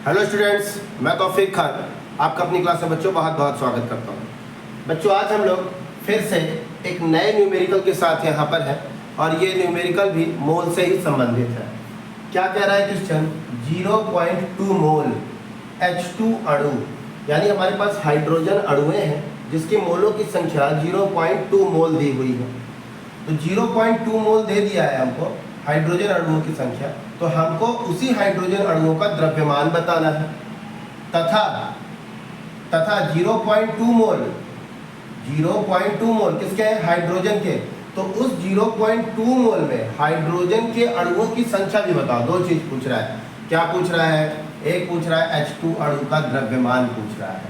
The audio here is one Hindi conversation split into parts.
हेलो स्टूडेंट्स, मैं तौफीक खान आपका अपनी क्लास में बच्चों बहुत बहुत स्वागत करता हूँ। बच्चों आज हम लोग फिर से एक नए न्यूमेरिकल के साथ यहाँ पर है और ये न्यूमेरिकल भी मोल से ही संबंधित है। क्या कह रहा है क्वेश्चन? 0.2 मोल H2 अणु, यानी हमारे पास हाइड्रोजन अणुएं हैं जिसकी मोलों की संख्या 0.2 मोल दी हुई है। तो 0.2 मोल दे दिया है हमको हाइड्रोजन अणुओं की संख्या, तो हमको उसी हाइड्रोजन अणुओं का द्रव्यमान बताना है तथा 0.2 मोल किसके हैं? हाइड्रोजन के। तो उस 0.2 मोल में हाइड्रोजन के अणुओं की संख्या भी बताओ। दो चीज पूछ रहा है। क्या पूछ रहा है? एक पूछ रहा है H2 अणु का द्रव्यमान पूछ रहा है।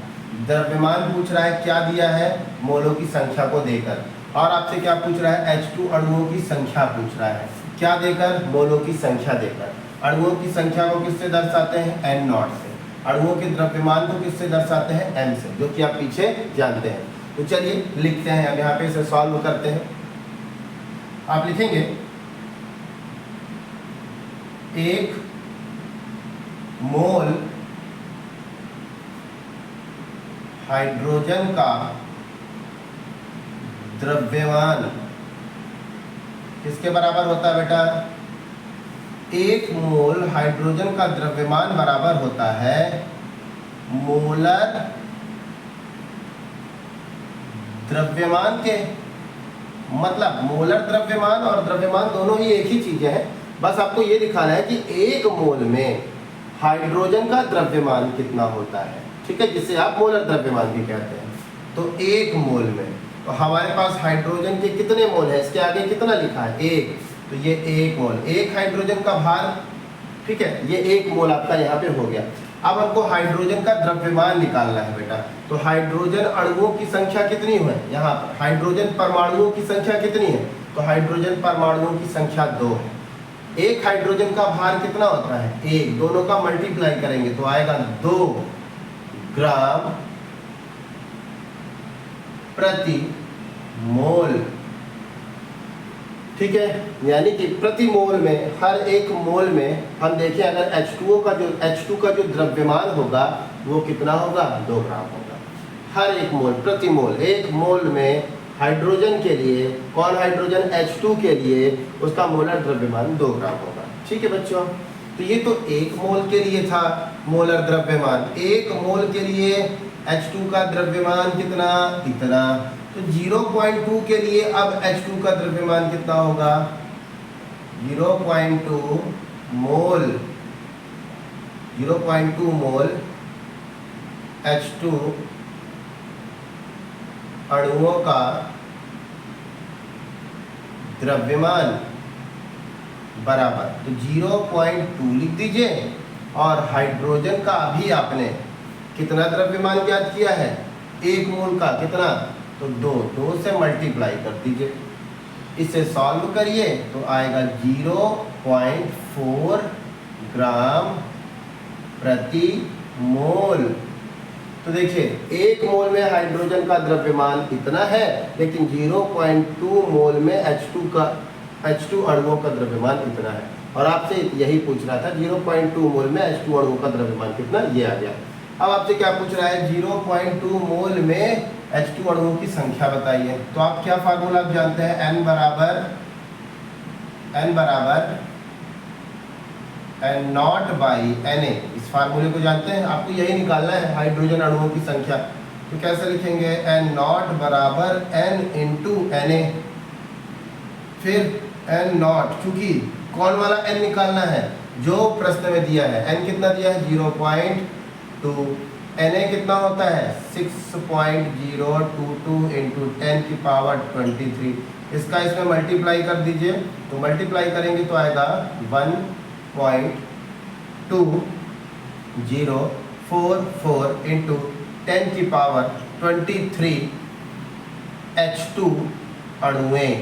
द्रव्यमान पूछ रहा है, क्या दिया है? मोलों की संख्या को देकर। और आपसे क्या पूछ रहा है? H2 अणुओं की संख्या पूछ रहा है। क्या देकर? मोलों की संख्या देकर। अणुओं की संख्या को किससे दर्शाते हैं? n0 से। अणुओं के द्रव्यमान को किससे दर्शाते हैं? m से, जो कि आप पीछे जानते हैं। तो चलिए लिखते हैं, अब यहाँ पे इसे सॉल्व करते हैं। आप लिखेंगे 1 मोल हाइड्रोजन का द्रव्यमान किसके बराबर होता है बेटा? 1 मोल हाइड्रोजन का द्रव्यमान बराबर होता है मोलर द्रव्यमान के। मतलब मोलर द्रव्यमान और द्रव्यमान दोनों ही एक ही चीजें हैं। बस आपको ये दिखाना है कि 1 मोल में हाइड्रोजन का द्रव्यमान कितना होता है, ठीक है, जिसे आप मोलर द्रव्यमान भी कहते हैं। तो 1 मोल में, तो हमारे पास हाइड्रोजन के कितने मोल है? इसके आगे कितना लिखा है? 1। तो ये 1 मोल, 1 हाइड्रोजन का भार, ठीक है, ये 1 मोल आपका यहाँ पे हो गया। अब हमको हाइड्रोजन का द्रव्यमान निकालना है बेटा। तो हाइड्रोजन अणुओं की संख्या कितनी है? यहाँ पर हाइड्रोजन परमाणुओं की संख्या कितनी है? तो हाइड्रोजन परमाणुओं की संख्या 2 है। 1 हाइड्रोजन का भार कितना होता है? 1। दोनों का मल्टीप्लाई करेंगे तो आएगा 2 ग्राम प्रति मोल, ठीक है। यानी कि प्रति मोल में, हर एक मोल में हम देखें अगर H2 का जो द्रव्यमान होगा वो कितना होगा? 2 ग्राम होगा। हर एक मोल, प्रति मोल, 1 मोल में हाइड्रोजन के लिए, कौन हाइड्रोजन? H2 के लिए उसका मोलर द्रव्यमान 2 ग्राम होगा, ठीक है बच्चों। तो ये तो 1 मोल के लिए था मोलर द्रव्यमान। 1 मोल के लिए H2 का द्रव्यमान कितना? इतना। तो 0.2 के लिए अब H2 का द्रव्यमान कितना होगा? 0.2 मोल H2 अणुओं का द्रव्यमान बराबर, तो 0.2 लिख दीजिए। और हाइड्रोजन का अभी आपने कितना द्रव्यमान ज्ञात किया है? 1 मोल का कितना? तो 2 से मल्टीप्लाई कर दीजिए। इसे सॉल्व करिए तो आएगा 0.4 ग्राम प्रति मोल। तो देखिए 1 मोल में हाइड्रोजन का द्रव्यमान इतना है, लेकिन 0.2 मोल में H2 अणुओं का द्रव्यमान इतना है। और आपसे यही पूछ रहा था 0.2 मोल में H2 अणुओं का द्रव्यमान कितना, ये आ गया। अब आपसे क्या पूछ रहा है? 0.2 मोल में H2 अणुओं की संख्या बताइए। तो आप क्या फार्मूला जानते हैं? n बराबर n0 बाई Na। इस फार्मूले को जानते हैं, आपको यही निकालना है हाइड्रोजन अणुओं की संख्या। तो कैसे लिखेंगे? n0 बराबर n इंटू Na। फिर n0, चूंकि कौन वाला n निकालना है? जो प्रश्न में दिया है। n कितना दिया है? 0.2। Na कितना होता है? 6.022 इंटू 10 की पावर 23। इसका इसमें मल्टीप्लाई कर दीजिए, तो मल्टीप्लाई करेंगे तो आएगा 1.2044 इंटू 10 की पावर 23 H2 अणुएं।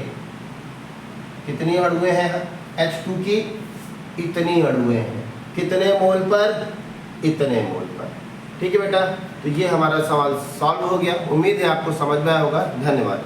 कितनी अणुएं हैं H2 की? इतनी अणुएं हैं। कितने मोल पर? इतने मोल पर, ठीक है बेटा। तो ये हमारा सवाल सॉल्व हो गया। उम्मीद है आपको समझ में आया होगा। धन्यवाद।